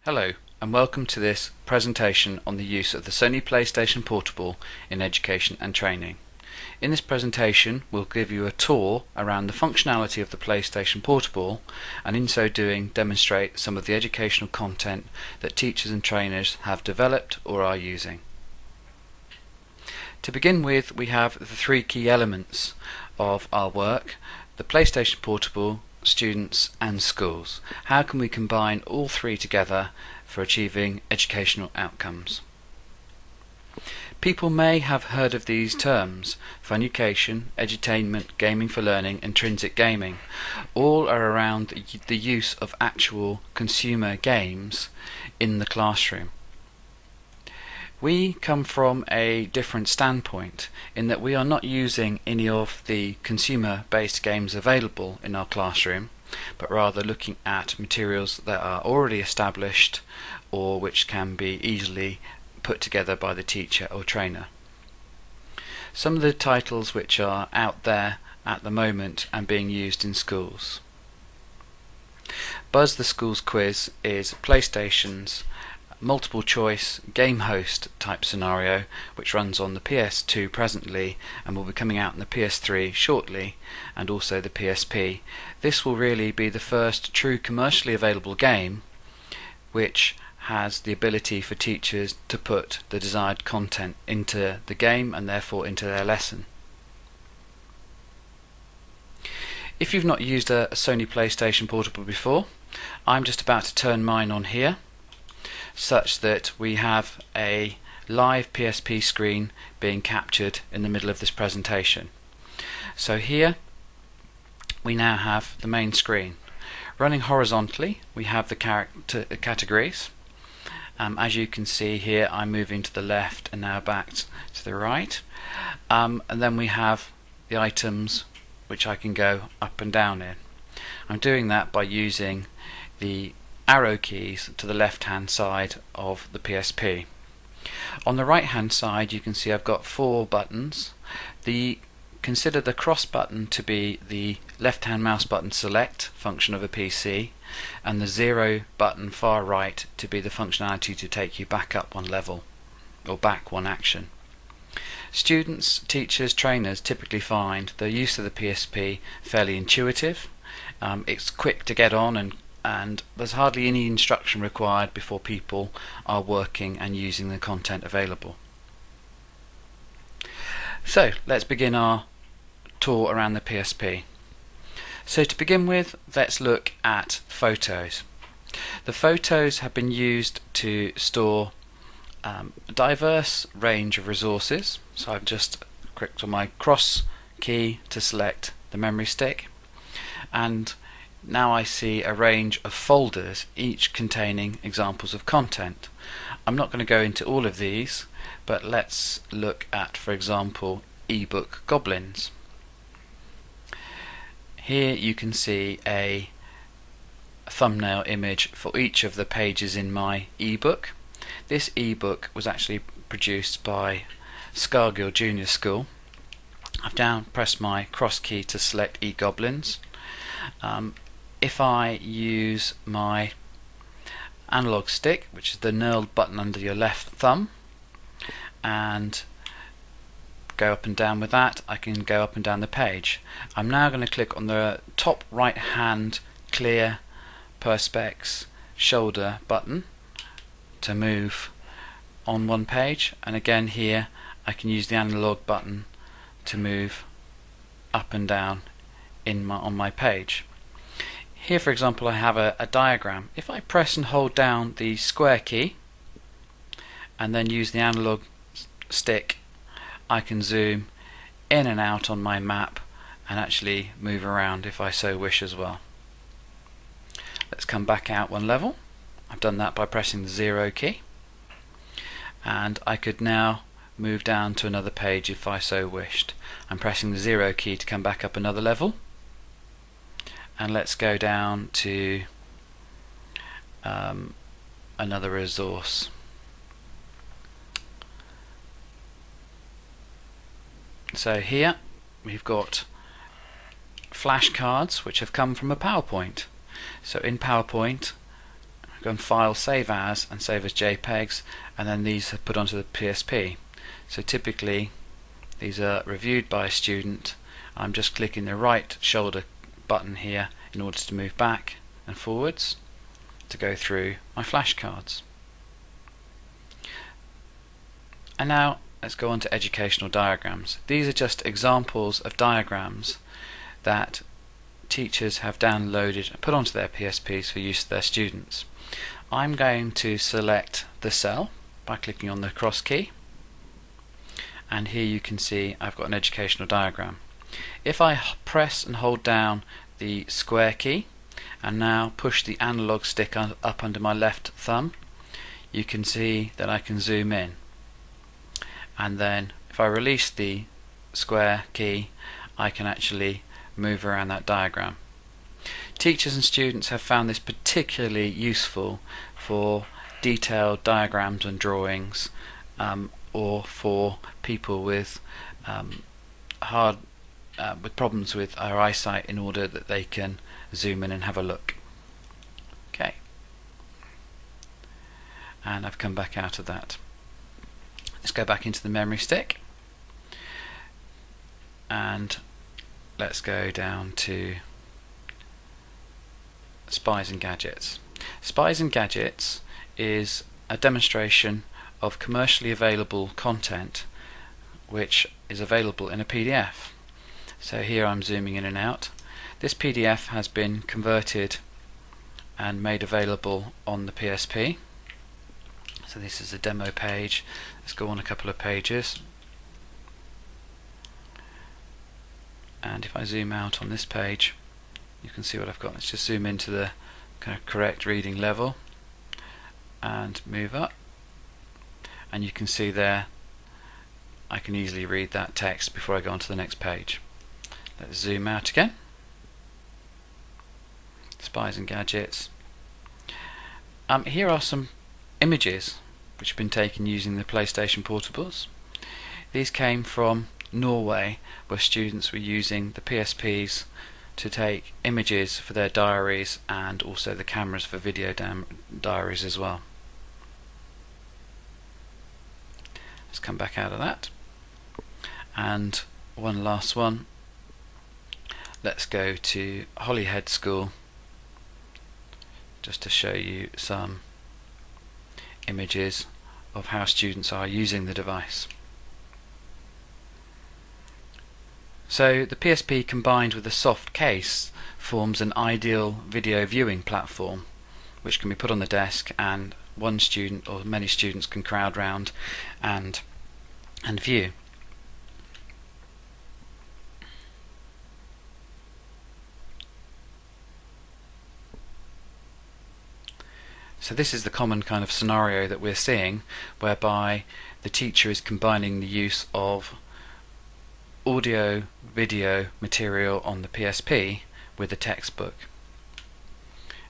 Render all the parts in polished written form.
Hello and welcome to this presentation on the use of the Sony PlayStation Portable in education and training. In this presentation we'll give you a tour around the functionality of the PlayStation Portable and in so doing demonstrate some of the educational content that teachers and trainers have developed or are using. To begin with, we have the three key elements of our work: the PlayStation Portable, students and schools. How can we combine all three together for achieving educational outcomes? People may have heard of these terms: education, edutainment, gaming for learning, intrinsic gaming. All are around the use of actual consumer games in the classroom. We come from a different standpoint in that we are not using any of the consumer-based games available in our classroom, but rather looking at materials that are already established or which can be easily put together by the teacher or trainer. Some of the titles which are out there at the moment and being used in schools. Buzz the Schools Quiz is PlayStation's multiple choice game host type scenario, which runs on the PS2 presently and will be coming out in the PS3 shortly, and also the PSP. This will really be the first true commercially available game which has the ability for teachers to put the desired content into the game and therefore into their lesson. If you've not used a Sony PlayStation Portable before, I'm just about to turn mine on here, such that we have a live PSP screen being captured in the middle of this presentation. So here we now have the main screen. Running horizontally we have the categories. As you can see here, I'm moving to the left and now back to the right, and then we have the items which I can go up and down in. I'm doing that by using the arrow keys to the left hand side of the PSP. On the right hand side you can see I've got four buttons. Consider the cross button to be the left hand mouse button select function of a PC, and the 0 button far right to be the functionality to take you back up one level or back one action. Students, teachers, trainers typically find the use of the PSP fairly intuitive. It's quick to get on and there's hardly any instruction required before people are working and using the content available. So let's begin our tour around the PSP. So to begin with, let's look at photos. The photos have been used to store a diverse range of resources. So I've just clicked on my cross key to select the memory stick, and now I see a range of folders, each containing examples of content. I'm not going to go into all of these, but let's look at, for example, ebook Goblins. Here you can see a thumbnail image for each of the pages in my ebook. This ebook was actually produced by Scargill Junior School. I've now pressed my cross key to select eGoblins. If I use my analog stick, which is the knurled button under your left thumb, and go up and down with that, I can go up and down the page. I'm now going to click on the top right hand clear perspex shoulder button to move on one page, and again here I can use the analog button to move up and down on my page. Here, for example, I have a diagram. If I press and hold down the square key and then use the analog stick, I can zoom in and out on my map and actually move around if I so wish as well. Let's come back out one level. I've done that by pressing the 0 key, and I could now move down to another page if I so wished. I'm pressing the 0 key to come back up another level, and let's go down to another resource. So here we've got flashcards which have come from a PowerPoint. So in PowerPoint, go and File, Save As, and save as JPEGs, and then these are put onto the PSP. So typically these are reviewed by a student. I'm just clicking the right shoulder button here in order to move back and forwards to go through my flashcards. And now let's go on to educational diagrams. These are just examples of diagrams that teachers have downloaded and put onto their PSPs for use of their students. I'm going to select the cell by clicking on the cross key, and here you can see I've got an educational diagram. If I press and hold down the square key and now push the analog stick up under my left thumb, you can see that I can zoom in, and then if I release the square key I can actually move around that diagram. Teachers and students have found this particularly useful for detailed diagrams and drawings, or for people with problems with our eyesight, in order that they can zoom in and have a look. Okay, and I've come back out of that. Let's go back into the memory stick and let's go down to Spies and Gadgets. Spies and Gadgets is a demonstration of commercially available content which is available in a PDF. So here I'm zooming in and out. This PDF has been converted and made available on the PSP. So this is a demo page. Let's go on a couple of pages. And if I zoom out on this page, you can see what I've got. Let's just zoom into the kind of correct reading level and move up, and you can see there I can easily read that text before I go on to the next page. Let's zoom out again. Spies and Gadgets. Here are some images which have been taken using the PlayStation Portables. These came from Norway, where students were using the PSPs to take images for their diaries, and also the cameras for video diaries as well. Let's come back out of that, and one last one. Let's go to Holyhead School just to show you some images of how students are using the device. So the PSP combined with a soft case forms an ideal video viewing platform which can be put on the desk, and one student or many students can crowd round and view. So this is the common kind of scenario that we're seeing, whereby the teacher is combining the use of audio video material on the PSP with the textbook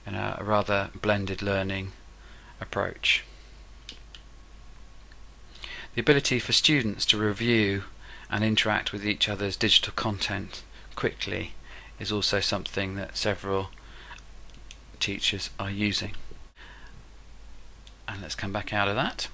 in a rather blended learning approach. The ability for students to review and interact with each other's digital content quickly is also something that several teachers are using. And let's come back out of that.